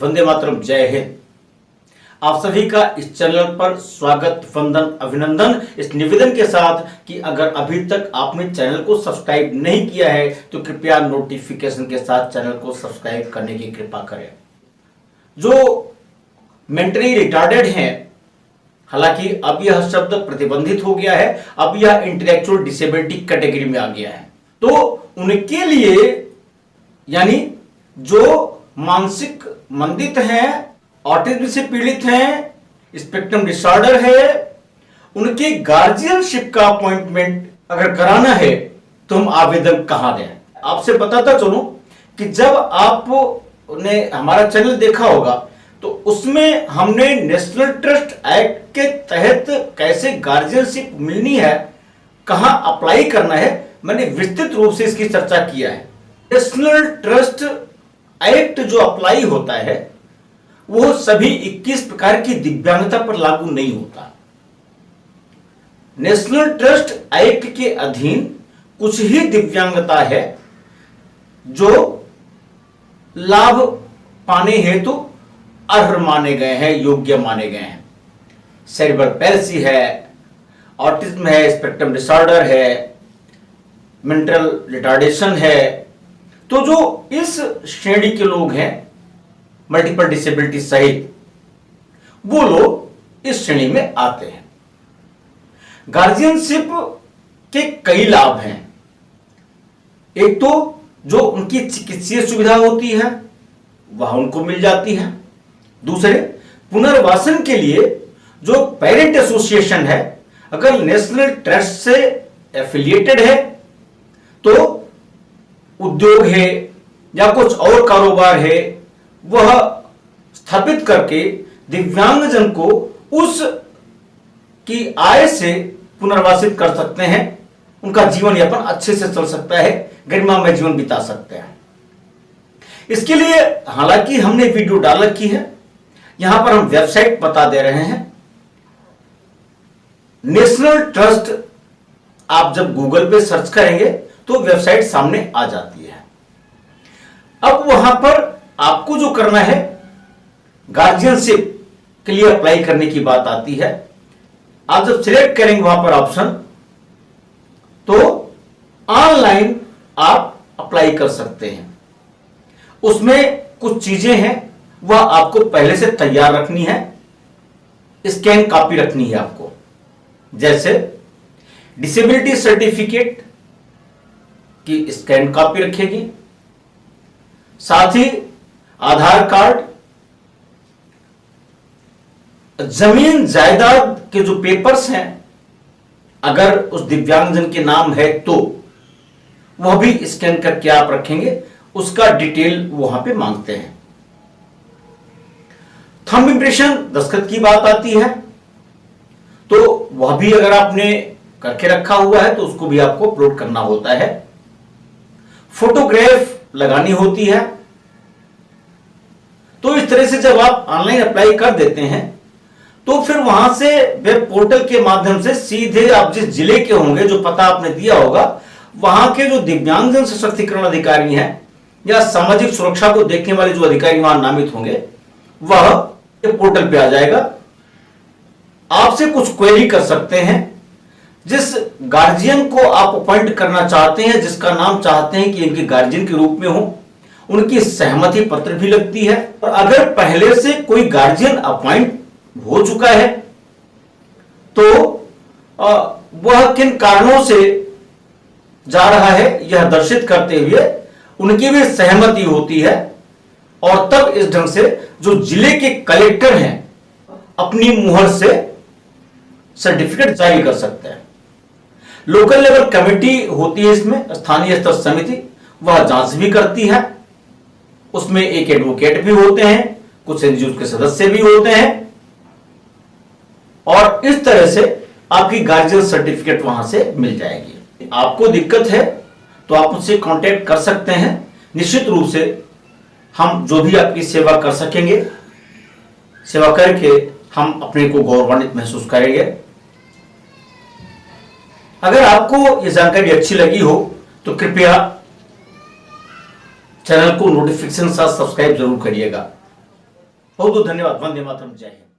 वंदे मातरम, जय हिंद। आप सभी का इस चैनल पर स्वागत, वंदन, अभिनंदन, इस निवेदन के साथ कि अगर अभी तक आपने चैनल को सब्सक्राइब नहीं किया है तो कृपया नोटिफिकेशन के साथ चैनल को सब्सक्राइब करने की कृपा करें। जो मेंटली रिटार्डेड हैं, हालांकि अब यह शब्द प्रतिबंधित हो गया है, अब यह इंटेलेक्चुअल डिसेबिलिटी कैटेगरी में आ गया है, तो उनके लिए यानी जो मानसिक मंदित हैं, ऑटिज्म से पीड़ित हैं, स्पेक्ट्रम डिसऑर्डर है, उनके गार्जियनशिप का अपॉइंटमेंट अगर कराना है तो हम आवेदन कहां दें। आपसे बताता चलूं कि जब आपने हमारा चैनल देखा होगा तो उसमें हमने नेशनल ट्रस्ट एक्ट के तहत कैसे गार्जियनशिप मिलनी है, कहां अप्लाई करना है, मैंने विस्तृत रूप से इसकी चर्चा किया है। नेशनल ट्रस्ट एक्ट जो अप्लाई होता है वो सभी 21 प्रकार की दिव्यांगता पर लागू नहीं होता। नेशनल ट्रस्ट एक्ट के अधीन कुछ ही दिव्यांगता है जो लाभ पाने हेतु अर्ह माने गए हैं, योग्य माने गए हैं। सेरेब्रल पैल्सी है, ऑटिज्म है, स्पेक्ट्रम डिसऑर्डर है, मेंटल रिटार्डेशन है। तो जो इस श्रेणी के लोग हैं, मल्टीपल डिसेबिलिटी सहित, वो लोग इस श्रेणी में आते हैं। गार्जियनशिप के कई लाभ हैं। एक तो जो उनकी चिकित्सीय सुविधा होती है वह उनको मिल जाती है। दूसरे, पुनर्वासन के लिए जो पेरेंट एसोसिएशन है, अगर नेशनल ट्रस्ट से एफिलिएटेड है तो उद्योग है या कुछ और कारोबार है, वह स्थापित करके दिव्यांगजन को उस की आय से पुनर्वासित कर सकते हैं। उनका जीवन यापन अच्छे से चल सकता है, गरिमामय जीवन बिता सकते हैं। इसके लिए हालांकि हमने वीडियो डाल रखी है, यहां पर हम वेबसाइट बता दे रहे हैं। नेशनल ट्रस्ट आप जब गूगल पे सर्च करेंगे तो वेबसाइट सामने आ जाती है। अब वहां पर आपको जो करना है, गार्जियनशिप के लिए अप्लाई करने की बात आती है। आप जब सिलेक्ट करेंगे वहां पर ऑप्शन, तो ऑनलाइन आप अप्लाई कर सकते हैं। उसमें कुछ चीजें हैं वह आपको पहले से तैयार रखनी है, स्कैन कॉपी रखनी है आपको। जैसे डिसेबिलिटी सर्टिफिकेट की स्कैन कॉपी रखेगी, साथ ही आधार कार्ड, जमीन जायदाद के जो पेपर्स हैं अगर उस दिव्यांगजन के नाम है तो वह भी स्कैन करके आप रखेंगे। उसका डिटेल वहां पे मांगते हैं। थंब इंप्रेशन, दस्तखत की बात आती है, तो वह भी अगर आपने करके रखा हुआ है तो उसको भी आपको अपलोड करना होता है। फोटोग्राफ लगानी होती है। तो इस तरह से जब आप ऑनलाइन अप्लाई कर देते हैं तो फिर वहां से वेब पोर्टल के माध्यम से सीधे आप जिस जिले के होंगे, जो पता आपने दिया होगा, वहां के जो दिव्यांगजन सशक्तिकरण अधिकारी हैं या सामाजिक सुरक्षा को देखने वाले जो अधिकारी वहां नामित होंगे, वह पोर्टल पे आ जाएगा। आपसे कुछ क्वेरी कर सकते हैं। जिस गार्जियन को आप अपॉइंट करना चाहते हैं, जिसका नाम चाहते हैं कि इनके गार्जियन के रूप में हो, उनकी सहमति पत्र भी लगती है। और अगर पहले से कोई गार्जियन अपॉइंट हो चुका है तो वह किन कारणों से जा रहा है यह दर्शित करते हुए उनकी भी सहमति होती है। और तब इस ढंग से जो जिले के कलेक्टर हैं अपनी मुहर से सर्टिफिकेट जारी कर सकते हैं। लोकल लेवल कमेटी होती है इसमें, स्थानीय स्तर समिति, वह जांच भी करती है। उसमें एक एडवोकेट भी होते हैं, कुछ एनजीओ के सदस्य भी होते हैं, और इस तरह से आपकी गार्जियन सर्टिफिकेट वहां से मिल जाएगी। आपको दिक्कत है तो आप मुझसे कांटेक्ट कर सकते हैं। निश्चित रूप से हम जो भी आपकी सेवा कर सकेंगे, सेवा करके हम अपने को गौरवान्वित महसूस करेंगे। अगर आपको यह जानकारी अच्छी लगी हो तो कृपया चैनल को नोटिफिकेशन साथ सब्सक्राइब जरूर करिएगा। बहुत बहुत धन्यवाद। वंदे मातरम। जय हिंद।